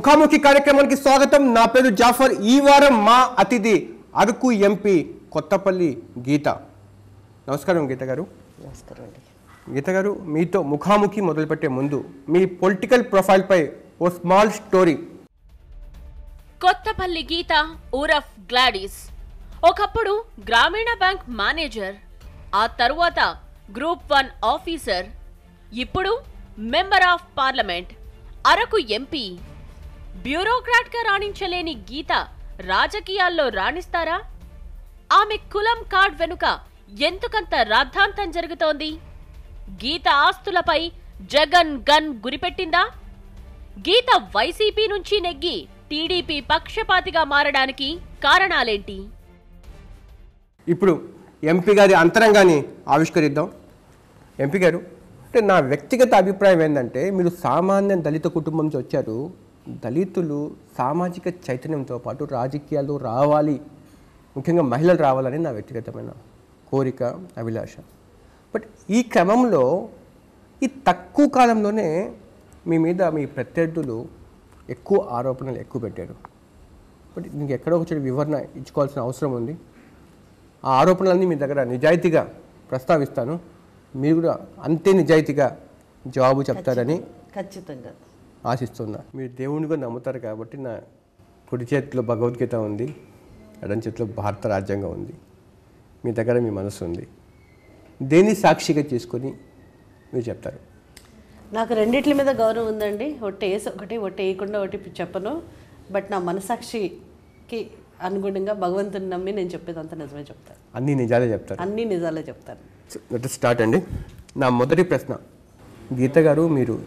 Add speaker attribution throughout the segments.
Speaker 1: ముఖాముఖి కార్యక్రమానికి స్వాగతం. నా పేరు జాఫర్. ఈ వారం మా అతిథి అరకు ఎంపీ కొత్తపల్లి గీత. నమస్కారం గీత గారు.
Speaker 2: నమస్కారం అండి.
Speaker 1: గీత గారు, మీతో ముఖాముఖి మొదలుపెట్టే ముందు మీ పొలిటికల్ ప్రొఫైల్పై ఓ స్మాల్ స్టోరీ.
Speaker 3: కొత్తపల్లి గీత ఊరఫ్ గ్లాడీస్ ఒకప్పుడు గ్రామీణ బ్యాంక్ మేనేజర్, ఆ తరువాత గ్రూప్ 1 ఆఫీసర్, ఇప్పుడు member of parliament, Araku MP. బ్యూరోక్రాట్గా రాణించలేని గీత రాజకీయాల్లో రాణిస్తారా? ఆమె కులం కార్డ్ వెనుక ఎందుకంత రాద్ధాంతం జరుగుతోంది? గీత ఆస్తులపై జగన్ గన్ గురిపెట్టిందా? గీత వైసీపీ నుంచి నెగ్గి టీడీపీ పక్షపాతిగా మారడానికి కారణాలేంటి?
Speaker 1: ఇప్పుడు ఎంపీ గారి అంతరంగాన్ని ఆవిష్కరిద్దాం. ఎంపీ గారు, అంటే నా వ్యక్తిగత అభిప్రాయం ఏంటంటే, మీరు సామాన్య దళిత కుటుంబం నుంచి వచ్చారు. దళితులు సామాజిక చైతన్యంతో పాటు రాజకీయాల్లో రావాలి, ముఖ్యంగా మహిళలు రావాలని నా వ్యక్తిగతమైన కోరిక, అభిలాష. బట్ ఈ క్రమంలో ఈ తక్కువ కాలంలోనే మీ మీద మీ ప్రత్యర్థులు ఎక్కువ ఆరోపణలు ఎక్కువ పెట్టారు. బట్ మీకు ఎక్కడో ఒక చోట వివరణ ఇచ్చుకోవాల్సిన అవసరం ఉంది. ఆ ఆరోపణలన్నీ మీ దగ్గర నిజాయితీగా ప్రస్తావిస్తాను. మీరు కూడా అంతే నిజాయితీగా జవాబు చెప్తారని
Speaker 2: ఖచ్చితంగా
Speaker 1: ఆశిస్తున్నా. మీరు దేవునిగా నమ్ముతారు కాబట్టి నా కుడి చేతిలో భగవద్గీత ఉంది, ఎడం చేతిలో భారత రాజ్యాంగం ఉంది, మీ దగ్గర మీ మనసు ఉంది. దేన్ని సాక్షిగా చేసుకొని మీరు చెప్తారు?
Speaker 2: నాకు రెండిట్ల మీద గౌరవం ఉందండి. ఒట్టి వేసి ఒకటి, ఒట్టి వేయకుండా ఒకటి చెప్పను. బట్ నా మనసాక్షికి అనుగుణంగా భగవంతుని నమ్మి నేను చెప్పేది అంతా నిజమే చెప్తాను.
Speaker 1: అన్నీ నిజాలే చెప్తారు?
Speaker 2: అన్నీ నిజాలే చెప్తాను.
Speaker 1: లెట్ us స్టార్ట్ అండి. నా మొదటి ప్రశ్న, గీత గారు, మీరు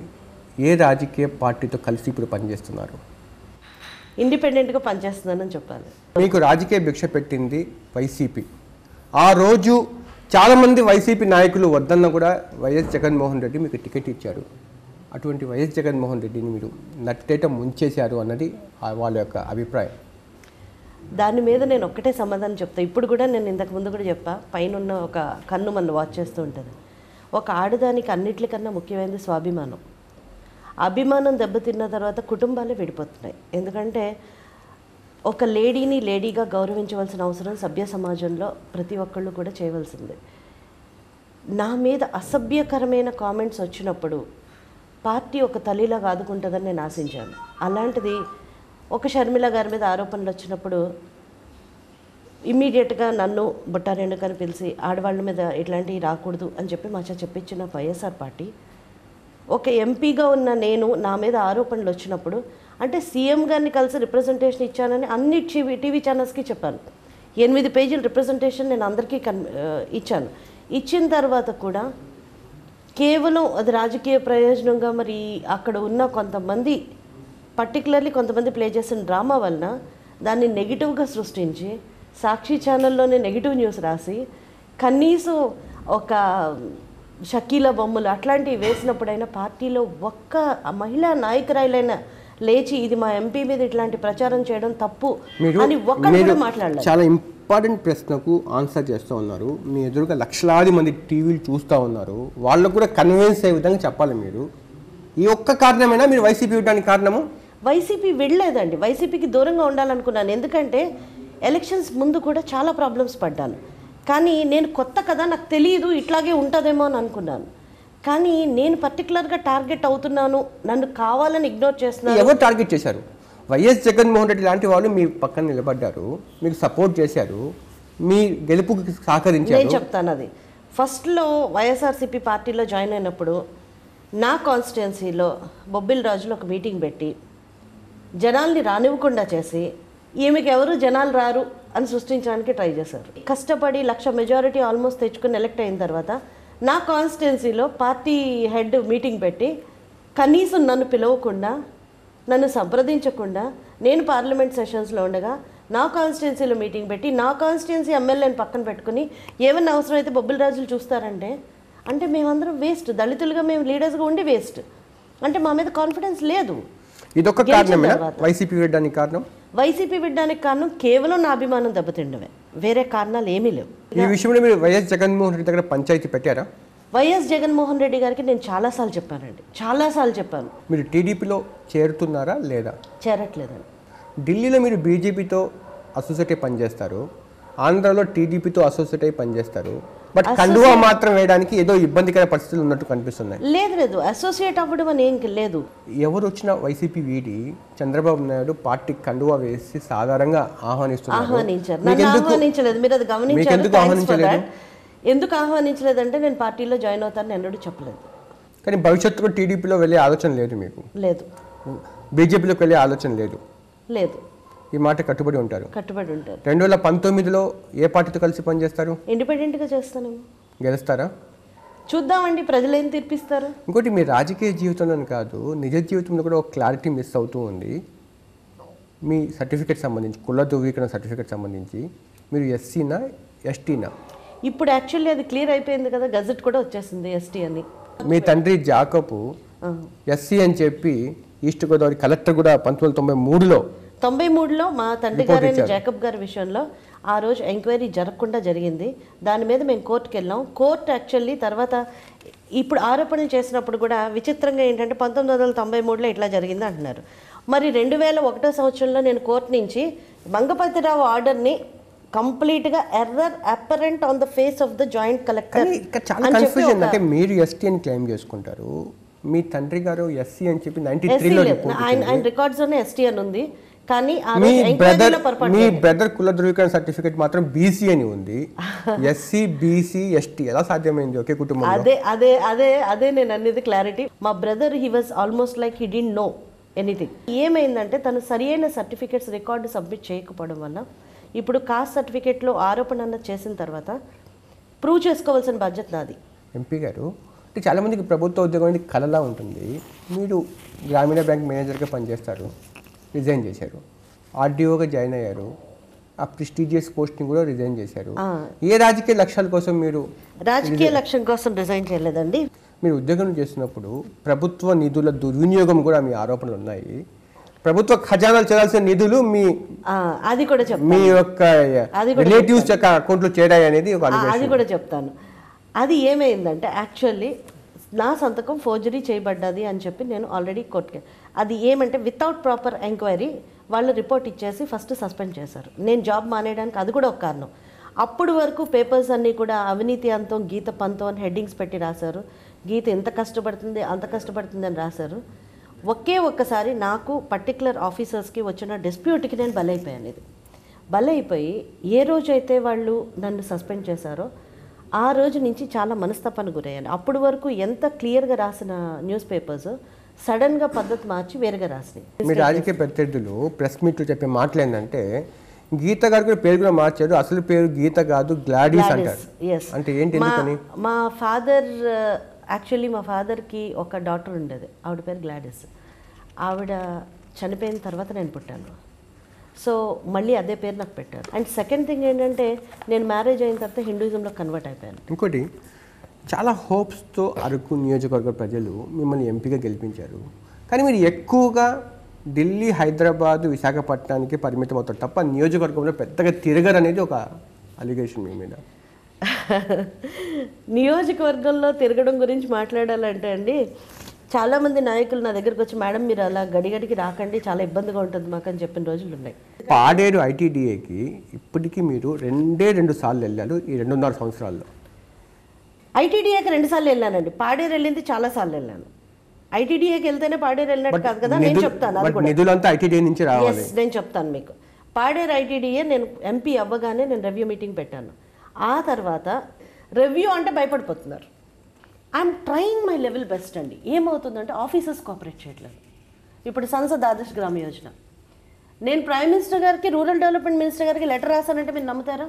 Speaker 1: ఏ రాజకీయ పార్టీతో కలిసి ఇప్పుడు పనిచేస్తున్నారు?
Speaker 2: ఇండిపెండెంట్గా పనిచేస్తున్నానని చెప్పాలి.
Speaker 1: మీకు రాజకీయ భిక్ష పెట్టింది వైసీపీ. ఆ రోజు చాలామంది వైసీపీ నాయకులు వద్దన్న కూడా వైఎస్ జగన్మోహన్ రెడ్డి మీకు టికెట్ ఇచ్చారు. అటువంటి వైఎస్ జగన్మోహన్ రెడ్డిని మీరు నట్టేట ముంచేశారు అన్నది వాళ్ళ యొక్క అభిప్రాయం.
Speaker 2: దాని మీద నేను ఒక్కటే సమాధానం చెప్తాను. ఇప్పుడు కూడా నేను ఇంతకు ముందు కూడా చెప్పా, పైన ఉన్న ఒక కన్ను మన వాచ్ చేస్తూ ఉంటుంది. ఒక ఆడదానికి అన్నిటికన్నా ముఖ్యమైనది స్వాభిమానం. అభిమానం దెబ్బతిన్న తర్వాత కుటుంబాలే విడిపోతున్నాయి. ఎందుకంటే ఒక లేడీని లేడీగా గౌరవించవలసిన అవసరం సభ్య సమాజంలో ప్రతి ఒక్కళ్ళు కూడా చేయవలసింది. నా మీద అసభ్యకరమైన కామెంట్స్ వచ్చినప్పుడు పార్టీ ఒక తల్లిలాగా ఆదుకుంటుందని నేను ఆశించాను. అలాంటిది ఒక షర్మిల గారి మీద ఆరోపణలు వచ్చినప్పుడు ఇమ్మీడియట్గా నన్ను బుట్టారేణుకని పిలిచి ఆడవాళ్ళ మీద ఇట్లాంటివి రాకూడదు అని చెప్పి మాచా చెప్పించిన వైఎస్ఆర్ పార్టీ, ఒక ఎంపీగా ఉన్న నేను నా మీద ఆరోపణలు వచ్చినప్పుడు, అంటే సీఎం గారిని కలిసి రిప్రజెంటేషన్ ఇచ్చానని అన్ని టీవీ ఛానల్స్కి చెప్పాను. 8 పేజీల రిప్రజెంటేషన్ నేను అందరికీ ఇచ్చాను. ఇచ్చిన తర్వాత కూడా కేవలం అది రాజకీయ ప్రయోజనంగా మరి అక్కడ ఉన్న కొంతమంది, పర్టికులర్లీ కొంతమంది ప్లే చేసిన డ్రామా వలన దాన్ని నెగిటివ్గా సృష్టించి సాక్షి ఛానల్లోనే నెగిటివ్ న్యూస్ రాసి కనీసం ఒక షకీలా బొమ్మలు అట్లాంటివి వేసినప్పుడైనా పార్టీలో ఒక్క మహిళా నాయకురాలైనా లేచి ఇది మా ఎంపీ మీద ఇట్లాంటి ప్రచారం చేయడం తప్పు అని ఒక్కరు కూడా మాట్లాడలేదు.
Speaker 1: చాలా ఇంపార్టెంట్ ప్రశ్నకు ఆన్సర్ చేస్తూ ఉన్నారు. మీ ఎదురుగా లక్షలాది మంది టీవీలు చూస్తూ ఉన్నారు. వాళ్ళకు కూడా కన్విన్స్ అయ్యే విధంగా చెప్పాలి. మీరు ఈ ఒక్క కారణమైనా మీరు వైసీపీ ఇవ్వడానికి కారణము?
Speaker 2: వైసీపీ వెళ్ళలేదండి. వైసీపీకి దూరంగా ఉండాలనుకున్నాను. ఎందుకంటే ఎలక్షన్స్ ముందు కూడా చాలా ప్రాబ్లమ్స్ పడ్డాను. కానీ నేను కొత్త కదా, నాకు తెలియదు ఇట్లాగే ఉంటుందేమో అని అనుకున్నాను. కానీ నేను పర్టికులర్గా టార్గెట్ అవుతున్నాను, నన్ను కావాలని ఇగ్నోర్ చేస్తున్నాను.
Speaker 1: ఎవరు టార్గెట్ చేశారు? వైఎస్ జగన్మోహన్ రెడ్డి లాంటి వాళ్ళు మీ పక్కన నిలబడ్డారు, మీకు సపోర్ట్ చేశారు, మీ గెలుపుకి సహకరించారు.
Speaker 2: నేను చెప్తాను. అది ఫస్ట్లో వైఎస్ఆర్సీపీ పార్టీలో జాయిన్ అయినప్పుడు నా కాన్స్టిట్యున్సీలో బొబ్బిల్ రాజులో ఒక మీటింగ్ పెట్టి జనాల్ని రానివ్వకుండా చేసి ఈమెకి ఎవరు జనాలు రారు అని సృష్టించడానికి ట్రై చేశారు. కష్టపడి 1,00,000 మెజారిటీ ఆల్మోస్ట్ తెచ్చుకుని ఎలక్ట్ అయిన తర్వాత నా కాన్స్టిట్యున్సీలో పార్టీ హెడ్ మీటింగ్ పెట్టి కనీసం నన్ను పిలవకుండా, నన్ను సంప్రదించకుండా, నేను పార్లమెంట్ సెషన్స్లో ఉండగా నా కాన్స్టిట్యున్సీలో మీటింగ్ పెట్టి నా కాన్స్టిట్యున్సీ ఎమ్మెల్యేని పక్కన పెట్టుకుని ఏమన్నా అవసరం అయితే బొబ్బిల్ రాజులు చూస్తారంటే, అంటే మేమందరం వేస్ట్, దళితులుగా మేము లీడర్స్గా ఉండి వేస్ట్, అంటే మా మీద కాన్ఫిడెన్స్ లేదు.
Speaker 1: ఇదొక కారణమేనా వైసీపీ విడడానికి కారణం?
Speaker 2: వైసీపీ విడడానికి కారణం కేవలం నా అభిమానం దెబ్బతిండమే, వేరే కారణాలు ఏమీ లేవు.
Speaker 1: ఈ విషయంలో మీరు వైఎస్ జగన్మోహన్ రెడ్డి దగ్గర పంచాయతీ పెట్టారా?
Speaker 2: వైఎస్ జగన్మోహన్ రెడ్డి గారికి నేను చాలాసార్లు చెప్పానండి, చాలాసార్లు చెప్పాను.
Speaker 1: మీరు టీడీపీలో చేరుతున్నారా లేదా?
Speaker 2: చేరట్లేదండి.
Speaker 1: ఢిల్లీలో మీరు బీజేపీతో అసోసియేట్ అయి పనిచేస్తారు, ఆంధ్రాలో టీడీపీతో అసోసియేట్ అయి పనిచేస్తారు. బట్ కండువా మాత్రం వేయడానికి ఏదో ఇబ్బందికర పరిస్థితులు ఉన్నట్టు కనిపిస్తున్నాయి.
Speaker 2: లేదు, అసోసియేట్ అవ్వడం అని ఏం లేదు.
Speaker 1: ఎవరు వచ్చినా వైసీపీ వీడి చంద్రబాబు నాయుడు పార్టీకి కండువా వేసి సాధారణంగా ఆహ్వానిస్తున్నారు.
Speaker 2: నన్ను ఆహ్వానించలేదు. మీరు అది గమనించారు. ఎందుకు ఆహ్వానించలేదంటే నేను పార్టీలో జాయిన్ అవుతానని ఎన్నడూ చెప్పలేదు.
Speaker 1: కానీ భవిష్యత్తులో టీడీపీలో వెళ్ళే ఆలోచన లేదు మీకు?
Speaker 2: లేదు.
Speaker 1: బీజేపీలోకి వెళ్ళే ఆలోచన లేదు?
Speaker 2: లేదు.
Speaker 1: ఈ మాట కట్టుబడి ఉంటారు?
Speaker 2: కట్టుబడి ఉంటారు.
Speaker 1: 2019లో ఏ పార్టీతో కలిసి పనిచేస్తారు?
Speaker 2: ఇండిపెండెంట్గా చేస్తాను.
Speaker 1: గెలుస్తారా?
Speaker 2: చూద్దామండి, ప్రజలు ఏం తీర్పిస్తారు.
Speaker 1: ఇంకోటి, మీ రాజకీయ జీవితంలో కాదు నిజ జీవితంలో కూడా ఒక క్లారిటీ మిస్ అవుతూ ఉంది. మీ సర్టిఫికేట్ సంబంధించి, కుల ధృవీకరణ సర్టిఫికేట్ సంబంధించి మీరు ఎస్సీనా ఎస్టీనా?
Speaker 2: ఇప్పుడు యాక్చువల్లీ అది క్లియర్ అయిపోయింది కదా, గజెట్ కూడా వచ్చేసింది ఎస్టీ అని.
Speaker 1: మీ తండ్రి జాకబ్ ఎస్సీ అని చెప్పి ఈస్ట్ గోదావరి కలెక్టర్ కూడా
Speaker 2: 1993లో మా తండ్రి గారైన జాకబ్ గారి విషయంలో ఆ రోజు ఎంక్వైరీ జరగకుండా జరిగింది. దాని మీద మేము కోర్టుకు వెళ్ళాం. కోర్టు యాక్చువల్లీ తర్వాత ఇప్పుడు ఆరోపణలు చేసినప్పుడు కూడా విచిత్రంగా ఏంటంటే 1993లో ఇట్లా జరిగింది అంటున్నారు. మరి 2001 సంవత్సరంలో నేను కోర్టు నుంచి మంగపతిరావు ఆర్డర్ని కంప్లీట్గా error apparent on the face of the joint collector.
Speaker 1: చాలా కన్ఫ్యూజన్. అంటే మీరు ఎస్టీ అని క్లెయిమ్ చేసుకుంటారు, మీ తండ్రి గారు ఎస్సీ అని చెప్పి 93లో
Speaker 2: ఆయన రికార్డ్స్ లోనే ఎస్టీ అని ఉంది. కానీ
Speaker 1: మీ బ్రదర్ కుల ధృవీకరణ సర్టిఫికేట్ మాత్రం బీసీ అని ఉంది. ఎస్సీ బీసీ ఎస్టీ ఎలా సాధ్యమైంది ఒకే కుటుంబం?
Speaker 2: అదే నేను అనేది క్లారిటీ. మా brother he was almost like he didn't know anything. ఏమైందంటే తను సరి అయిన సర్టిఫికేట్స్ రికార్డు సబ్మిట్ చేయకపోవడం వల్ల ఇప్పుడు కాస్ట్ సర్టిఫికేట్లో ఆరోపణ అన్నది చేసిన తర్వాత ప్రూవ్ చేసుకోవాల్సిన బాధ్యత నాది.
Speaker 1: ఎంపీ గారు, అంటే చాలామందికి ప్రభుత్వ ఉద్యోగం అనేది కలలా ఉంటుంది. మీరు గ్రామీణ బ్యాంక్ మేనేజర్గా పనిచేస్తారు, రిజైన్ చేశారు. ఆర్డీఓగా జాయిన్ అయ్యారు, ఆ ప్రెస్టీజియస్ పోస్టింగ్ కూడా రిజైన్ చేశారు. ఏ రాజకీయ లక్ష్యాల కోసం మీరు?
Speaker 2: రాజకీయ లక్ష్యం కోసం రిజైన్ చేయలేదండి.
Speaker 1: మీరు ఉద్యోగం చేస్తున్నప్పుడు ప్రభుత్వ నిధుల దుర్వినియోగం కూడా మీ ఆరోపణలు ఉన్నాయి. ప్రభుత్వ ఖజానాలు చేయాల్సిన నిధులు
Speaker 2: అది కూడా చెప్తాను,
Speaker 1: మీ యొక్క రిలేటివ్స్ యొక్క అకౌంట్లో చేరాయి అనేది ఒక
Speaker 2: అది కూడా చెప్తాను. అది ఏమైందంటే యాక్చువల్లీ నా సంతకం ఫోర్జరీ చేయబడ్డది అని చెప్పి నేను ఆల్రెడీ కోర్టుకి, అది ఏమంటే వితౌట్ ప్రాపర్ ఎంక్వైరీ వాళ్ళు రిపోర్ట్ ఇచ్చేసి ఫస్ట్ సస్పెండ్ చేశారు. నేను జాబ్ మానేయడానికి అది కూడా ఒక కారణం. అప్పుడు వరకు పేపర్స్ అన్నీ కూడా అవినీతి అంతం గీత పంతం అని హెడ్డింగ్స్ పెట్టి రాశారు. గీత ఎంత కష్టపడుతుంది అంత కష్టపడుతుంది అని రాశారు. ఒక్కసారి నాకు పర్టికులర్ ఆఫీసర్స్కి వచ్చిన డిస్ప్యూట్కి నేను బలైపోయాను. ఇది బలైపోయి ఏ రోజైతే వాళ్ళు నన్ను సస్పెండ్ చేశారో ఆ రోజు నుంచి చాలా మనస్తాపానికి గురయ్యాను. అప్పటి వరకు ఎంత క్లియర్గా రాసిన న్యూస్ పేపర్స్ సడన్గా పద్ధతి మార్చి వేరుగా రాసినాయి.
Speaker 1: మీ రాజకీయ ప్రత్యర్థులు ప్రెస్ మీట్లో చెప్పే మాటలు ఏంటంటే గీత గారు కూడా పేరు కూడా మార్చారు, అసలు పేరు గీత కాదు గ్లాడీస్ అంటారు. అంటే ఏంటి?
Speaker 2: మా ఫాదర్ యాక్చువల్లీ మా ఫాదర్కి ఒక డాటర్ ఉండేది, ఆవిడ పేరు గ్లాడిస్. ఆవిడ చనిపోయిన తర్వాత నేను పుట్టాను. సో మళ్ళీ అదే పేరు నాకు పెట్టారు. అండ్ సెకండ్ థింగ్ ఏంటంటే నేను మ్యారేజ్ అయిన తర్వాత హిందూయిజంలో కన్వర్ట్ అయిపోయాను.
Speaker 1: ఇంకోటి, చాలా హోప్స్తో అరకు నియోజకవర్గ ప్రజలు మిమ్మల్ని ఎంపీగా గెలిపించారు. కానీ మీరు ఎక్కువగా ఢిల్లీ, హైదరాబాద్, విశాఖపట్నానికి పరిమితం అవుతారు తప్ప నియోజకవర్గంలో పెద్దగా తిరగరు అనేది ఒక అలిగేషన్ మీ మీద.
Speaker 2: నియోజకవర్గంలో తిరగడం గురించి మాట్లాడాలంటే అండి, చాలామంది నాయకులు నా దగ్గరకు వచ్చి మేడం మీరు అలా గడిగడికి రాకండి, చాలా ఇబ్బందిగా ఉంటుంది మాకు అని చెప్పిన రోజులు ఉన్నాయి.
Speaker 1: పాడేరు ఐటీడీఏకి ఇప్పటికీ మీరు 2 సార్లు వెళ్ళారు ఈ 2.5 సంవత్సరాల్లో.
Speaker 2: ఐటీడీఏకి 2 సార్లు వెళ్ళానండి. పాడేరు వెళ్ళింది చాలా సార్లు వెళ్ళాను. ఐటీడీఏకి వెళ్తేనే పాడేరు వెళ్ళినట్టు కాదు కదా, నేను చెప్తాను.
Speaker 1: నిధులంతా ఐటీడీఏ నుంచి రావాలి.
Speaker 2: నేను చెప్తాను మీకు. పాడేరు ఐటీడీఏ నేను ఎంపీ అవ్వగానే నేను రివ్యూ మీటింగ్ పెట్టాను. ఆ తర్వాత రివ్యూ అంటే భయపడిపోతున్నారు. I'm trying my level best అండి. ఏమవుతుందంటే ఆఫీసర్స్ కోఆపరేట్ చేయట్లేదు. ఇప్పుడు సంసద్ ఆదర్శ్ గ్రామ యోజన నేను ప్రైమ్ మినిస్టర్ గారికి, రూరల్ డెవలప్మెంట్ మినిస్టర్ గారికి లెటర్ రాశానంటే మీరు నమ్ముతారా?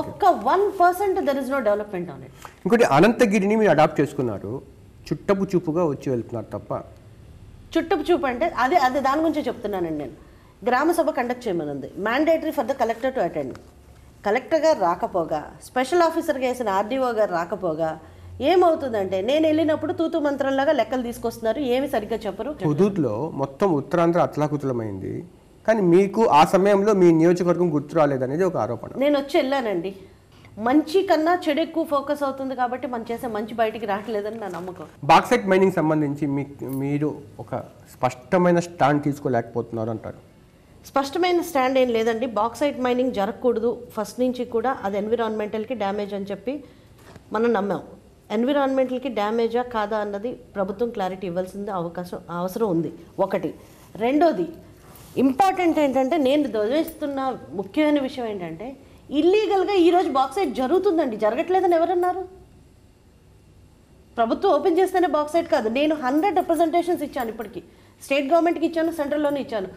Speaker 2: ఒక్క 1% there is no development on it.
Speaker 1: ఇంకోటి, అనంతగిరిని మీరు అడాప్ట్ చేసుకున్నారు, చుట్టపు చూపుగా వచ్చి వెళ్తున్నారు తప్ప.
Speaker 2: చుట్టపు చూపు అంటే అదే దాని గురించే చెప్తున్నానండి. నేను గ్రామ సభ కండక్ట్ చేయమనుంది, mandatory for the collector to attend. Collector గారు రాకపోగా, స్పెషల్ ఆఫీసర్గా వేసిన ఆర్డీఓ గారు రాకపోగా ఏమవుతుందంటే నేను వెళ్ళినప్పుడు తూతు మంత్రంలాగా లెక్కలు తీసుకొస్తున్నారు, ఏమి సరిగ్గా చెప్పరు. హుదూద్లో
Speaker 1: మొత్తం ఉత్తరాంధ్ర అతలాకుతలమైంది, కానీ మీకు ఆ సమయంలో మీ నియోజకవర్గం గుర్తు రాలేదనేది ఒక ఆరోపణ.
Speaker 2: నేను వచ్చి వెళ్ళానండి. మంచి కన్నా చెడు ఎక్కువ ఫోకస్ అవుతుంది కాబట్టి మనం చేసే మంచి బయటికి రావట్లేదని నా నమ్మకం.
Speaker 1: బాక్సైట్ మైనింగ్ సంబంధించి మీరు ఒక స్పష్టమైన స్టాండ్ తీసుకోలేకపోతున్నారు అంటారు.
Speaker 2: స్పష్టమైన స్టాండ్ ఏం లేదండి. బాక్సైట్ మైనింగ్ జరగకూడదు ఫస్ట్ నుంచి కూడా, అది ఎన్విరాన్మెంటల్కి డ్యామేజ్ అని చెప్పి మనం నమ్మాం. ఎన్విరాన్మెంటల్కి డ్యామేజా కాదా అన్నది ప్రభుత్వం క్లారిటీ ఇవ్వాల్సింది అవసరం ఉంది ఒకటి. రెండోది ఇంపార్టెంట్ ఏంటంటే, నేను ధ్వజేస్తున్న ముఖ్యమైన విషయం ఏంటంటే, ఇల్లీగల్గా ఈరోజు బాక్సైట్ జరుగుతుందండి. జరగట్లేదని ఎవరన్నారు? ప్రభుత్వం ఓపెన్ చేస్తేనే బాక్సైట్ కాదు. నేను 100 రిప్రజెంటేషన్స్ ఇచ్చాను, ఇప్పటికీ స్టేట్ గవర్నమెంట్కి ఇచ్చాను, సెంట్రల్లోనే ఇచ్చాను.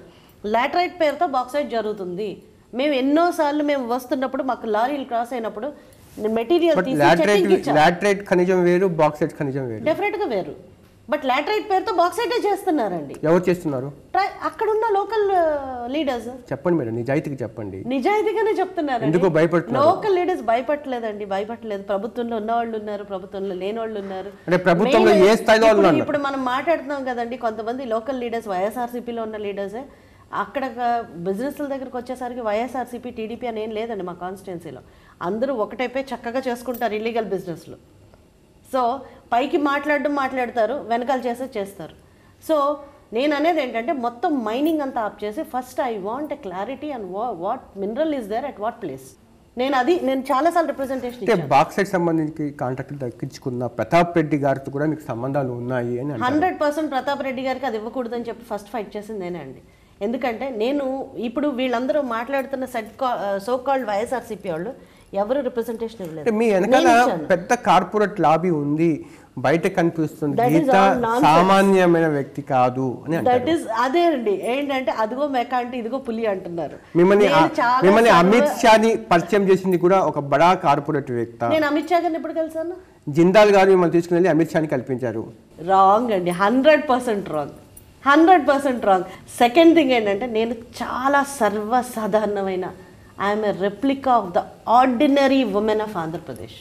Speaker 2: లాటరైట్ పేరుతో బాక్సైట్ జరుగుతుంది. మేము ఎన్నోసార్లు మేము వస్తున్నప్పుడు మాకు లారీలు క్రాస్ అయినప్పుడు మెటీరియల్
Speaker 1: లాటరైట్ ఖనిజం వేరు, బాక్సైట్ ఖనిజం వేరు,
Speaker 2: డెఫినెట్గా వేరు. బట్ లాటరైట్ పేరుతో బాక్సైటే చేస్తున్నారండి.
Speaker 1: ఎవరు చేస్తున్నారు?
Speaker 2: అక్కడున్న లోకల్ లీడర్స్.
Speaker 1: చెప్పండి మేడం, నిజాయితీగా చెప్పండి.
Speaker 2: నిజాయితీగానే చెప్తున్నారు.
Speaker 1: ఎందుకు భయపడుతున్నారు?
Speaker 2: లోకల్ లీడర్స్ భయపడలేదండి, భయపడలేదు. ప్రభుత్వంలో ఉన్న వాళ్ళు ఉన్నారు, ప్రభుత్వంలో లేని వాళ్ళు ఉన్నారు.
Speaker 1: అంటే ప్రభుత్వంలో ఏ స్థాయిలో ఉన్నారు?
Speaker 2: ఇప్పుడు మనం మాట్లాడుతున్నాం కదండి, కొంతమంది లోకల్ లీడర్స్ వైఎస్ఆర్సీపీలో ఉన్న లీడర్సే. అక్కడ బిజినెస్ల దగ్గరకు వచ్చేసరికి వైఎస్ఆర్సీపీ టీడీపీ అని ఏం లేదండి మా కాన్స్టిట్యున్సీలో. అందరూ ఒకటైపోయి చక్కగా చేసుకుంటారు ఇల్లీగల్ బిజినెస్లు. సో పైకి మాట్లాడతారు, వెనకాల చేస్తారు. సో నేను అనేది ఏంటంటే, మొత్తం మైనింగ్ అంతా ఆప్ చేసి first I want a clarity and what mineral is there at what place. నేను చాలాసార్లు రిప్రజెంటేషన్ ఇచ్చాను.
Speaker 1: బాక్సైట్ సంబంధించి కాంట్రాక్ట్ దక్కించుకున్న ప్రతాప్ రెడ్డి గారితో కూడా మీకు సంబంధాలు ఉన్నాయి అని
Speaker 2: 100% ప్రతాప్ రెడ్డి గారికి అది ఇవ్వకూడదని చెప్పి ఫస్ట్ ఫైట్ చేసింది నేనే అండి. ఎందుకంటే నేను ఇప్పుడు వీళ్ళందరూ మాట్లాడుతున్న సో కాల్డ్ వైఎస్ఆర్సీపీ వాళ్ళు ఎవరు రిప్రజెంటేషన్ ఇవ్వలేదు.
Speaker 1: మీ వెనకాల పెద్ద కార్పొరేట్ లాబీ ఉంది, బయట కనిపిస్తుంది, గీత సామాన్యమైన వ్యక్తి కాదు అని.
Speaker 2: దట్ ఈస్ అదే అండి. ఏంటంటే అదిగో మెక అంటే ఇదిగో పులి అంటున్నారు.
Speaker 1: మిమ్మల్ని అమిత్ షాని పరిచయం చేసింది కూడా ఒక బడా కార్పొరేట్ వ్యక్తి.
Speaker 2: నేను అమిత్ షా గారిని ఎప్పుడు కలిసాను?
Speaker 1: జిందాల్ గారు మిమ్మల్ని తీసుకుని వెళ్ళి అమిత్ షాని కల్పించారు.
Speaker 2: రాంగ్ అండి, 100% రాంగ్, 100% రాంగ్. సెకండ్ థింగ్ ఏంటంటే, నేను చాలా సర్వసాధారణమైన I'm a replica of the ordinary women of Andhra Pradesh.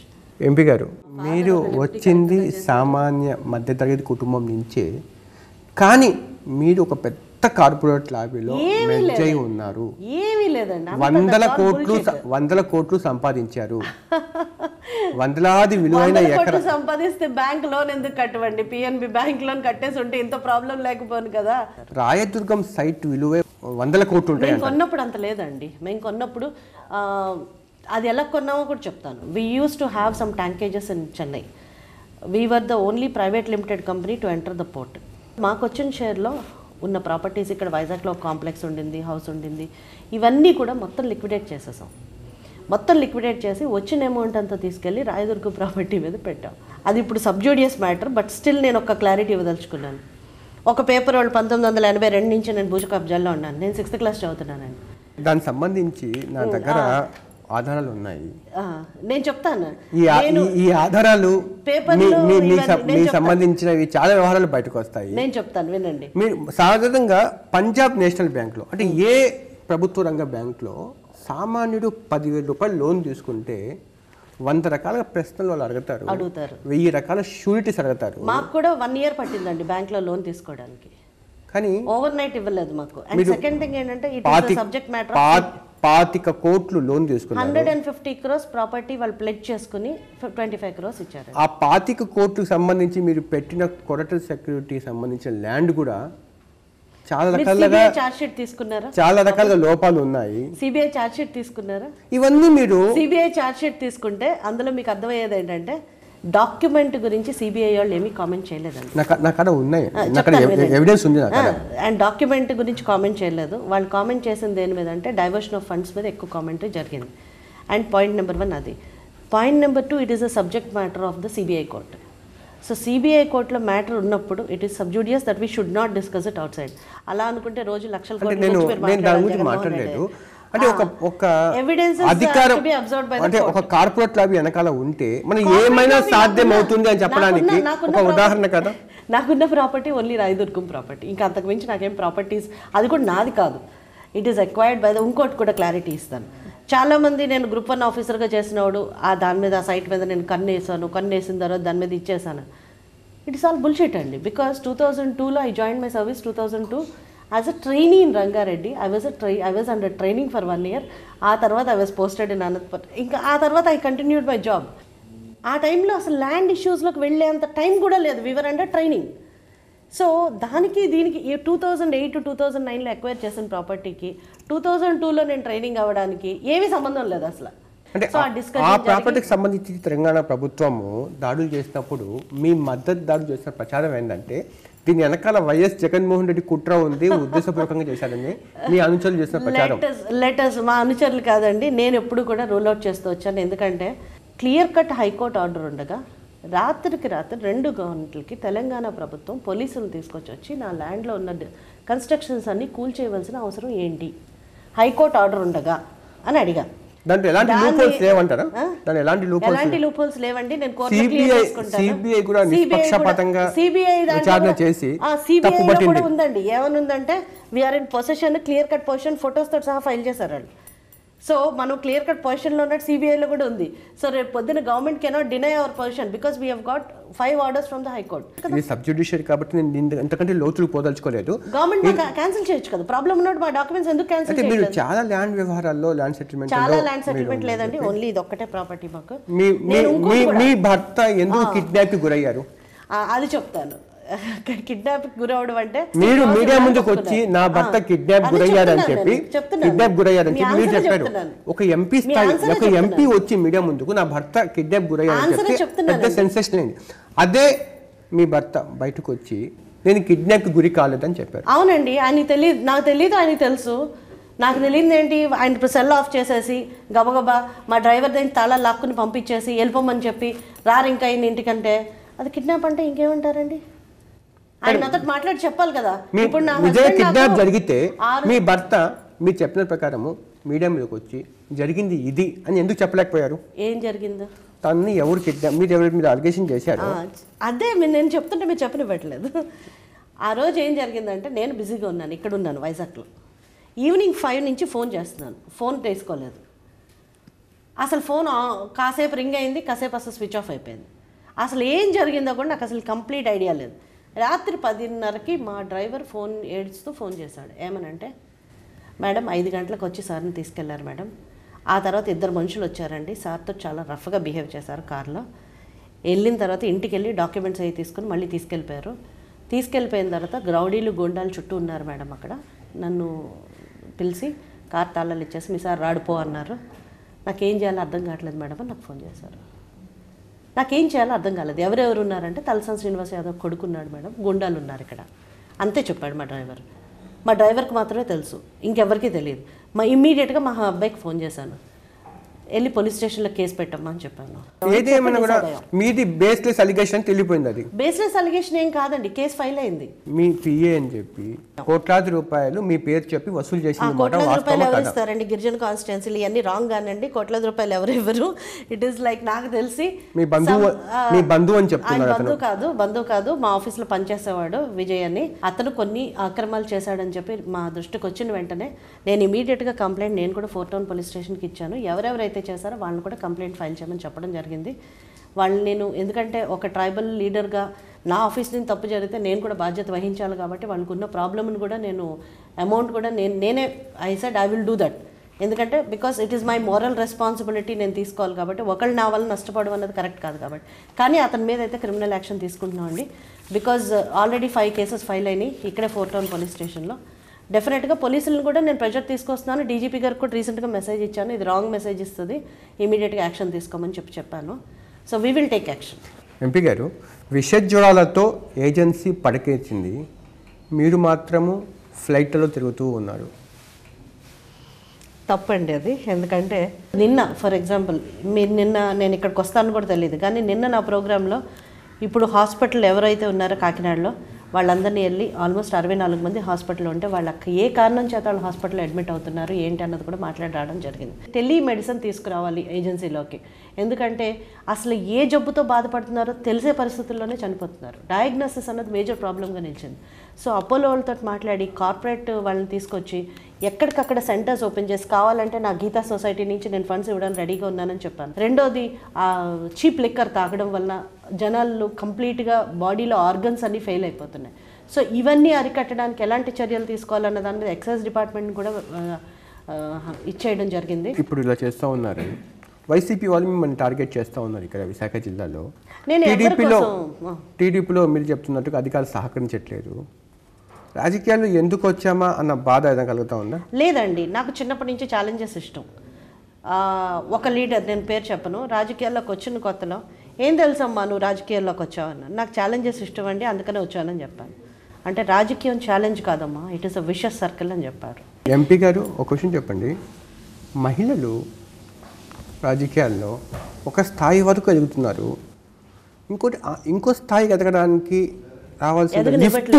Speaker 1: MP గారు, మీరు వచ్చింది సామాన్య మధ్యతరగతి కుటుంబం నుంచే, కానీ మీరు ఒక పెద్ద కార్పొరేట్ లాబీలో మెర్జై ఉన్నారు.
Speaker 2: ఏమీ లేదండి,
Speaker 1: 100 కోట్లు సంపాదించారు. వందలాది విలువైన ఎకరాలు
Speaker 2: సంపాదిస్తే బ్యాంక్ లోన్ ఎందుకు కట్టవండి? పిఎన్బి బ్యాంక్ లోన్ కట్టేసి ఉంటే ఇంత ప్రాబ్లం లేకపోను కదా.
Speaker 1: రాయదుర్గం సైట్ విలువ 100 కోట్లు ఉంటాయి.
Speaker 2: మేము కొన్నప్పుడు అంత లేదండి. మేము కొన్నప్పుడు అది ఎలా కొన్నామో కూడా చెప్తాను. We use to have some tankages in Chennai. We were the only private limited company to enter the port. మాకు వచ్చిన షేర్లో ఉన్న ప్రాపర్టీస్, ఇక్కడ వైజాగ్లో ఒక కాంప్లెక్స్ ఉండింది, హౌస్ ఉండింది, ఇవన్నీ కూడా మొత్తం లిక్విడేట్ చేసేసాం. మొత్తం లిక్విడేట్ చేసి వచ్చిన అమౌంట్ అంతా తీసుకెళ్ళి రాయదుర్గం ప్రాపర్టీ మీద పెట్టాం. అది ఇప్పుడు సబ్జూడియస్ మ్యాటర్, బట్ స్టిల్ నేను ఒక క్లారిటీ ఇవ్వదలుచుకున్నాను. ఒక పేపర్ వాళ్ళు 1982 నుంచి నేను భూజ కబ్జాల్లో ఉన్నాను. నేను 6th క్లాస్ చదువుతున్నానండి.
Speaker 1: దానికి సంబంధించి నా దగ్గర ఆధారాలు ఉన్నాయి,
Speaker 2: నేను చెప్తాను.
Speaker 1: ఈ ఆధారాలు సంబంధించినవి చాలా వ్యవహారాలు బయటకు వస్తాయి.
Speaker 2: నేను చెప్తాను, వినండి.
Speaker 1: మీరు సాధారణంగా పంజాబ్ నేషనల్ బ్యాంక్లో, అంటే ఏ ప్రభుత్వ రంగ బ్యాంక్లో సామాన్యుడు 10,000 రూపాయలు లోన్ తీసుకుంటే 100 రకాల ప్రశ్నలు వాళ్ళు అడుగుతారు, 1000 రకాల షూరిటీస్ అడుగుతారు.
Speaker 2: మాకు కూడా 1 year పట్టిందండి బ్యాంక్లో లోన్ తీసుకోవడానికి, కానీ ఓవర్ నైట్ ఇవ్వలేదు మాకు. అండ్ సెకండ్ థింగ్ ఏంటంటే, ఇట్ ఇస్ సబ్జెక్ట్ మ్యాటర్.
Speaker 1: 25 కోట్లు లోన్ తీసుకున్నారు.
Speaker 2: 150 crores ప్రాపర్టీ వాళ్ళు ప్లెడ్జ్ చేసుకుని 25 crores ఇచ్చారు.
Speaker 1: ఆ 25 కోట్లకు సంబంధించి మీరు పెట్టిన కొరటల్ సెక్యూరిటీ సంబంధించిన ల్యాండ్ కూడా చాలా రకాలుగా చాలా రకాలుగా లోపాలు ఉన్నాయి.
Speaker 2: సిబిఐ ఛార్జ్ షీట్ తీసుకున్నారా?
Speaker 1: ఇవన్నీ మీరు
Speaker 2: సిబిఐ ఛార్జ్ షీట్ తీసుకుంటే అందులో మీకు అర్థమయ్యేది ఏంటంటే, డాక్యుమెంట్ గురించి సిబిఐ వాళ్ళు ఏమీ కామెంట్ చేయలేదండి.
Speaker 1: నాకు ఉన్నాయి, ఎవిడెన్స్ ఉంది.
Speaker 2: అండ్ డాక్యుమెంట్ గురించి కామెంట్ చేయలేదు. వాళ్ళు కామెంట్ చేసిన దేని మీద అంటే, డైవర్షన్ ఆఫ్ ఫండ్స్ మీద ఎక్కువ కామెంట్ జరిగింది. అండ్ పాయింట్ నెంబర్ 1 అది. Point number 2, it is a subject matter of the CBI court. So CBI కోర్టులో మ్యాటర్ ఉన్నప్పుడు it is sub judice that we should not discuss it outside. అలా అనుకుంటే రోజు లక్షల
Speaker 1: మాట్లాడలేదు. అంటే ఒక అధికారం, అంటే ఒక కార్పొరేట్ లాబీ వెనకాల ఉంటే మనం ఏమైనా సాధ్యం అవుతుంది అని చెప్పడానికి ఒక ఉదాహరణ కదా.
Speaker 2: నాకున్న ప్రాపర్టీ ఓన్లీ రాయదుర్గం ప్రాపర్టీ, ఇంకా అంతకు మించి నాకేం ప్రాపర్టీస్, అది కూడా నాది కాదు. It is acquired by the. ఇంకోటి కూడా క్లారిటీ ఇస్తాను. చాలామంది నేను గ్రూప్ 1 ఆఫీసర్గా చేసినవాడు దాని మీద ఆ సైట్ మీద నేను కన్నేసిన తర్వాత దాని మీద ఇచ్చేసాను. ఇట్ ఇస్ ఆల్ బుల్షిట్ అండి. బికాస్ 2002లో I join my service. 2002 as a trainee in Rangareddy I was under training for 1 year. ఆ తర్వాత I was posted in Anantapur. ఇంకా ఆ తర్వాత ఐ కంటిన్యూడ్ మై జాబ్. ఆ టైంలో అసలు ల్యాండ్ ఇష్యూస్లోకి వెళ్ళేంత టైం కూడా లేదు. Weaver under training. సో దానికి దీనికి 2008 to 2009లో ఎక్వైర్ చేసిన ప్రాపర్టీకి 2002లో నేను ట్రైనింగ్ అవ్వడానికి ఏమీ సంబంధం లేదు అసలు.
Speaker 1: అంటే ఆ ప్రాపర్టీకి సంబంధించి తెలంగాణ ప్రభుత్వము దాడులు చేసినప్పుడు మీ మద్దతు దాడులు చేసిన ప్రచారం ఏంటంటే దీని వెనకాల వైఎస్ జగన్మోహన్ రెడ్డి కుట్ర ఉంది, ఉద్దేశపూర్వకంగా చేశారని మీ అనుచరులు చేసిన ప్రచారం.
Speaker 2: లెటర్స్ మా అనుచరులు కాదండి, నేను ఎప్పుడు కూడా రూల్ అవుట్ చేస్తూ వచ్చాను. ఎందుకంటే క్లియర్ కట్ హైకోర్టు ఆర్డర్ ఉండగా రాత్రికి రాత్రి 2 గవర్నమెంట్లకి తెలంగాణ ప్రభుత్వం పోలీసులు తీసుకొచ్చి వచ్చి నా ల్యాండ్లో ఉన్న కన్స్ట్రక్షన్స్ అన్ని కూల్చేయవలసిన అవసరం ఏంటి, హైకోర్టు ఆర్డర్ ఉండగా అని అడిగా.
Speaker 1: దాంట్లో ఎలాంటి లూప్హోల్స్ లేవంటారా? దాంట్లో
Speaker 2: ఎలాంటి లూప్హోల్స్ లేవండి. నేను
Speaker 1: సిబిఐ కూడా నిష్పక్షపాతంగా విచారణ చేసి
Speaker 2: సిబిఐలో కూడా ఉందండి. ఏమనుందంటే we're in possession, clear cut position, ఫొటోస్తో సహా ఫైల్ చేశారు వాళ్ళు. సో మనం క్లియర్ కట్ పొజిషన్లో ఉన్నట్టు సిబిఐలో కూడా ఉంది. సో రేపు పొద్దున government cannot deny our position because we have got 5 orders from the high court.
Speaker 1: ఇది సబ్ జ్యుడిషియరీ కాబట్టి నేను ఎంతకంటే లోతులు పోదలుచుకోలేదు.
Speaker 2: గవర్నమెంట్ క్యాన్సిల్ చేయొచ్చు కదా, ప్రాబ్లం ఉన్నట్టు మా డాక్యుమెంట్స్ ఎందుకు క్యాన్సిల్ చేయలేదు?
Speaker 1: మీరు చాలా ల్యాండ్ వ్యవహారాల్లో ల్యాండ్
Speaker 2: సెటిల్మెంట్ లేదండి, ఓన్లీ ఇది ఒక్కటే ప్రాపర్టీ మాకు.
Speaker 1: మీ భర్త ఎందుకు కిడ్నాప్ కి గురయ్యారు
Speaker 2: అది చెప్తాను. కిడ్నాప్ గురవడం అంటే
Speaker 1: మీరు మీడియా ముందుకు వచ్చి నా భర్త కిడ్నాప్ గురయ్యారని చెప్పి మీరు చెప్పారు. ఒక ఎంపీ స్థాయి ఒక ఎంపీ వచ్చి మీడియా ముందుకు నా భర్త కిడ్నాప్ గురయ్యారని చెప్పి పెద్ద సెన్సేషన్ అయింది. అదే మీ భర్త బయటకు వచ్చి నేను కిడ్నాప్ కి గురి కాలేదని చెప్పారు.
Speaker 2: అవునండి, ఆయనకి తెలియదు, నాకు తెలియదు, ఆయనకి తెలుసు. నాకు తెలియదు ఏంటి, ఆయన సెల్ ఆఫ్ చేసేసి గబగబా మా డ్రైవర్ దగ్గర తాళాలు లాక్కుని పంపించేసి వెళ్ళిపోమని చెప్పి రారు ఇంకా ఆయన ఇంటికంటే అది కిడ్నాప్ అంటే ఇంకేమంటారండి? ఆయన నాతో మాట్లాడి చెప్పాలి కదా. ఇప్పుడు
Speaker 1: నిజంగా కిడ్నాప్ జరిగితే మీ భర్త మీరు చెప్పిన ప్రకారము మీడియా మీదకి వచ్చి జరిగింది ఇది అని ఎందుకు చెప్పలేకపోయారు?
Speaker 2: ఏం జరిగిందో
Speaker 1: తనని ఎవరు కిడ్నాప్ మీరు ఎవరి మీద అలిగేషన్ చేశారు?
Speaker 2: అదే నేను చెప్తుంటే మీరు చెప్పనివ్వట్లేదు. ఆ రోజు ఏం జరిగిందంటే నేను బిజీగా ఉన్నాను, ఇక్కడ ఉన్నాను వైజాగ్లో. ఈవినింగ్ 5 నుంచి ఫోన్ చేస్తున్నాను, ఫోన్ తీసుకోలేదు. అసలు ఫోన్ కాసేపు రింగ్ అయింది, కాసేపు అసలు స్విచ్ ఆఫ్ అయిపోయింది. అసలు ఏం జరిగిందో కూడా నాకు అసలు కంప్లీట్ ఐడియా లేదు. రాత్రి 10:30కి మా డ్రైవర్ ఫోన్ ఏడుస్తూ ఫోన్ చేశాడు. ఏమనంటే మేడం 5 గంటలకు వచ్చి సార్ని తీసుకెళ్లారు మేడం. ఆ తర్వాత 2 మనుషులు వచ్చారండి, సార్తో చాలా రఫ్గా బిహేవ్ చేశారు కార్లో. వెళ్ళిన తర్వాత ఇంటికి వెళ్ళి డాక్యుమెంట్స్ అవి తీసుకుని మళ్ళీ తీసుకెళ్ళిపోయారు. తీసుకెళ్ళిపోయిన తర్వాత రౌడీలు గోండాలు చుట్టూ ఉన్నారు మేడం. అక్కడ నన్ను పిలిచి కార్ తాళాలు ఇచ్చేసి మీ సార్ రాడిపో అన్నారు. నాకేం చేయాలో అర్థం కావట్లేదు మేడం అని నాకు ఫోన్ చేశారు. నాకేం చేయాలో అర్థం కాలేదు. ఎవరెవరు ఉన్నారంటే తలసాని శ్రీనివాస్ యాదవ్ కొడుకున్నాడు మేడం, గుండాలు ఉన్నారు ఇక్కడ, అంతే చెప్పాడు మా డ్రైవర్. మా డ్రైవర్కి మాత్రమే తెలుసు, ఇంకెవరికీ తెలియదు. ఇమ్మీడియట్గా మా అబ్బాయికి ఫోన్ చేశాను, వెళ్ళి పోలీస్ స్టేషన్లో కేసు పెట్టమ్మా అని చెప్పాను.
Speaker 1: ఏదేమైనా కూడా మీది బేస్లెస్ అలిగేషన్ తెలిపోయింది. అది
Speaker 2: బేస్లెస్ అలిగేషన్ ఏం కాదండి, కేసు ఫైల్ అయింది.
Speaker 1: మీ పిఏ అని చెప్పి కోట్లాది రూపాయలు మీ పేరు చెప్పి వసూలు చేసింది.
Speaker 2: కోట్లాది రూపాయలు ఎవరు ఇస్తారండి గిరిజన కాన్స్టిట్యున్సీలు? ఇవన్నీ రాంగ్ కానండి. కోట్లాది రూపాయలు ఎవరు ఇవ్వరు. ఇట్ ఈస్ లైక్ నాకు తెలిసి
Speaker 1: మీ బంధువు అని చెప్తున్నారు.
Speaker 2: బంధువు కాదు, మా ఆఫీస్లో పనిచేసేవాడు విజయ్ అని. అతను కొన్ని అక్రమాలు చేశాడని చెప్పి మా దృష్టికి వచ్చిన వెంటనే నేను ఇమీడియట్గా కంప్లైంట్ నేను కూడా 4 Town పోలీస్ స్టేషన్కి ఇచ్చాను. ఎవరెవరైతే చేశారో వాళ్ళని కూడా కంప్లైంట్ ఫైల్ చేయమని చెప్పడం జరిగింది. వాళ్ళని నేను ఎందుకంటే ఒక ట్రైబల్ లీడర్గా నా ఆఫీస్ నుంచి తప్పు జరిగితే నేను కూడా బాధ్యత వహించాలి కాబట్టి వాళ్ళకు ఉన్న ప్రాబ్లమ్ని కూడా నేను అమౌంట్ కూడా నేనే I said I will do that. ఎందుకంటే because it is my moral responsibility, నేను తీసుకోవాలి కాబట్టి. ఒకళ్ళు నా వల్ల నష్టపోవడం అన్నది కరెక్ట్ కాదు కాబట్టి. కానీ అతని మీద అయితే క్రిమినల్ యాక్షన్ తీసుకుంటున్నామండి. బికాజ్ ఆల్రెడీ 5 కేసెస్ ఫైల్ అయినాయి ఇక్కడే 4 Town పోలీస్ స్టేషన్లో. డెఫినెట్గా పోలీసులను కూడా నేను ప్రెజర్ తీసుకొస్తున్నాను. డీజీపీ గారికి కూడా రీసెంట్గా మెసేజ్ ఇచ్చాను, ఇది రాంగ్ మెసేజ్ ఇస్తుంది, ఇమీడియట్గా యాక్షన్ తీసుకోమని చెప్పాను. So we will take action.
Speaker 1: MP గారు, విషజ్వరాలతో ఏజెన్సీ పడకేసింది, మీరు మాత్రము ఫ్లైట్లో తిరుగుతూ ఉన్నారు.
Speaker 2: తప్పండి అది. ఎందుకంటే నిన్న ఫర్ ఎగ్జాంపుల్ మీరు నేను ఇక్కడికి వస్తాను కూడా తెలియదు, కానీ నిన్న నా ప్రోగ్రాంలో ఇప్పుడు హాస్పిటల్ ఎవరైతే ఉన్నారో కాకినాడలో వాళ్ళందరినీ వెళ్ళి ఆల్మోస్ట్ 64 మంది హాస్పిటల్లో ఉంటే వాళ్ళకి ఏ కారణం చేత వాళ్ళు హాస్పిటల్లో అడ్మిట్ అవుతున్నారు ఏంటి అన్నది కూడా మాట్లాడి రావడం జరిగింది. టెలిమెడిసిన్ తీసుకురావాలి ఏజెన్సీలోకి. ఎందుకంటే అసలు ఏ జబ్బుతో బాధపడుతున్నారో తెలిసే పరిస్థితుల్లోనే చనిపోతున్నారు. డయాగ్నోసిస్ అన్నది మేజర్ ప్రాబ్లంగా నిలిచింది. సో అపోలో వాళ్ళతో మాట్లాడి కార్పొరేట్ వాళ్ళని తీసుకొచ్చి ఎక్కడికక్కడ సెంటర్స్ ఓపెన్ చేసి, కావాలంటే నా గీతా సొసైటీ నుంచి నేను ఫండ్స్ ఇవ్వడానికి రెడీగా ఉన్నానని చెప్పాను. రెండోది చీప్ లిక్కర్ తాగడం వల్ల జనాలు కంప్లీట్గా బాడీలో ఆర్గన్స్ అన్నీ ఫెయిల్ అయిపోతున్నాయి. సో ఇవన్నీ అరికట్టడానికి ఎలాంటి చర్యలు తీసుకోవాలన్న దాని మీద ఎక్సైజ్ డిపార్ట్మెంట్ కూడా ఇచ్చేయడం జరిగింది.
Speaker 1: ఇప్పుడు ఇలా చేస్తూ ఉన్నారు, వైసీపీ వాళ్ళు మిమ్మల్ని టార్గెట్ చేస్తూ ఉన్నారు ఇక్కడ విశాఖ జిల్లాలో.
Speaker 2: నేను
Speaker 1: టీడీపీలో మీరు చెప్తున్నట్టుగా అధికారులు సహకరించట్లేదు. రాజకీయాల్లో ఎందుకు వచ్చామా అన్న బాధ ఏదైనా కలుగుతూ ఉందా?
Speaker 2: లేదండి, నాకు చిన్నప్పటి నుంచి ఛాలెంజెస్ ఇష్టం. ఒక లీడర్, నేను పేరు చెప్పను, రాజకీయాల్లోకి వచ్చిన కొత్తలో ఏం తెలుసమ్మా నువ్వు రాజకీయాల్లోకి వచ్చావన్న, నాకు ఛాలెంజెస్ ఇష్టం అండి అందుకనే వచ్చానని చెప్పాను. అంటే రాజకీయం ఛాలెంజ్ కాదమ్మా, it is a wishes circle అని చెప్పారు.
Speaker 1: ఎంపీ గారు ఒక క్వశ్చన్ చెప్పండి, మహిళలు రాజకీయాల్లో ఒక స్థాయి వరకు ఎదుగుతున్నారు, ఇంకో స్థాయికి ఎదగడానికి రావాల్సిన లిఫ్ట్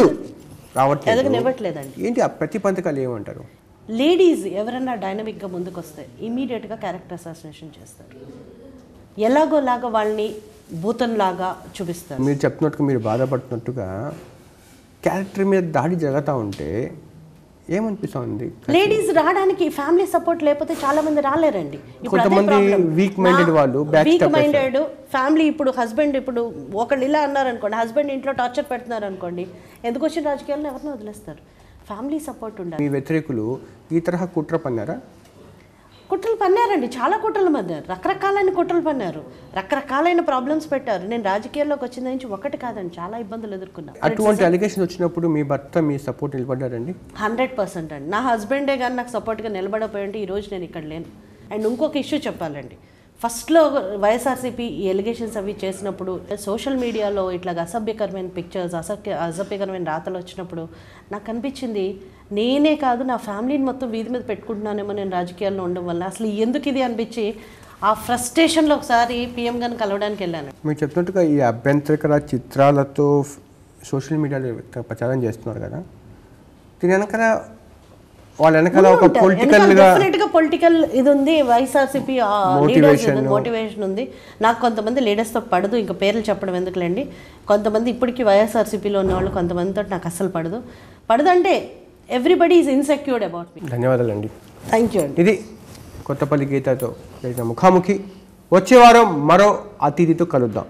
Speaker 2: ఎదగనివ్వట్లేదండి.
Speaker 1: ఏంటి ఆ ప్రతిబంధకాలు ఏమంటారు?
Speaker 2: లేడీస్ ఎవరన్నా డైనమిక్గా ముందుకు వస్తే ఇమీడియట్గా క్యారెక్టర్ అసాసినేషన్ చేస్తారు, ఎలాగోలాగా వాళ్ళని భూతంలాగా చూపిస్తారు.
Speaker 1: మీరు చెప్తున్నట్టుగా, మీరు బాధపడుతున్నట్టుగా క్యారెక్టర్ మీద దాడి జరుగుతూ ఉంటే ఏమనిపిస్తుంది?
Speaker 2: లేడీస్ రావడానికి ఫ్యామిలీ సపోర్ట్ లేకపోతే చాలా మంది రాలేరండి.
Speaker 1: కొంతమంది వీక్ మైండెడ్ వాళ్ళు,
Speaker 2: వీక్ మైండెడ్ ఫ్యామిలీ, ఇప్పుడు హస్బెండ్, ఇప్పుడు ఒకళ్ళు ఇలా అన్నారనుకోండి, హస్బెండ్ ఇంట్లో టార్చర్ పెడుతున్నారు అనుకోండి, ఎందుకు వచ్చిన రాజకీయాలను ఎవరిని వదిలేస్తారు? ఫ్యామిలీ సపోర్ట్ ఉండాలి.
Speaker 1: మీ వ్యతిరేకులు ఈ తరహా కుట్ర పన్నారా?
Speaker 2: కుట్రలు పన్నారండి, చాలా కుట్రలు పన్నారు, రకరకాలైన కుట్రలు పన్నారు, రకరకాలైన ప్రాబ్లమ్స్ పెట్టారు. నేను రాజకీయాల్లోకి వచ్చిన నుంచి ఒకటి కాదండి, చాలా ఇబ్బందులు ఎదుర్కొన్నా.
Speaker 1: అటువంటి అలిగేషన్ వచ్చినప్పుడు మీ భర్త మీ సపోర్ట్ నిలబడ్డారండి?
Speaker 2: 100% అండి. నా హస్బెండే కానీ నాకు సపోర్ట్గా నిలబడపోయింటే ఈరోజు నేను ఇక్కడ లేను. అండ్ ఇంకొక ఇష్యూ చెప్పాలండి, ఫస్ట్లో వైఎస్ఆర్సీపీ ఈ ఎలిగేషన్స్ అవి చేసినప్పుడు సోషల్ మీడియాలో ఇట్లా అసభ్యకరమైన పిక్చర్స్, అసభ్యకరమైన రాతలు వచ్చినప్పుడు నాకు అనిపించింది, నేనే కాదు నా ఫ్యామిలీని మొత్తం వీధి మీద పెట్టుకుంటున్నానేమో నేను రాజకీయాల్లో ఉండడం వల్ల, అసలు ఎందుకు ఇది అనిపించి ఆ ఫ్రస్ట్రేషన్లో ఒకసారి పీఎం గారిని కలవడానికి వెళ్ళాను.
Speaker 1: మీరు చెప్పినట్టుగా ఈ అభ్యంతరకర చిత్రాలతో సోషల్ మీడియాలో ప్రచారం చేస్తున్నారు కదా, దీని వెనకాల వాళ్ళ వెనకాల ఒక
Speaker 2: పొలిటికల్ ఇది ఉంది, వైఎస్ఆర్సీపీ మోటివేషన్ ఉంది. నాకు కొంతమంది లీడర్స్తో పడదు, ఇంకా పేర్లు చెప్పడం ఎందుకులేండి. కొంతమంది ఇప్పటికీ వైఎస్ఆర్సీపీలో ఉన్న వాళ్ళు కొంతమందితో నాకు అస్సలు పడదంటే everybody is insecured about me.
Speaker 1: ధన్యవాదాలండి.
Speaker 2: థ్యాంక్ యూ అండి.
Speaker 1: ఇది కొత్తపల్లి గీతతో జరిగిన ముఖాముఖి. వచ్చే వారం మరో అతిథితో కలుద్దాం.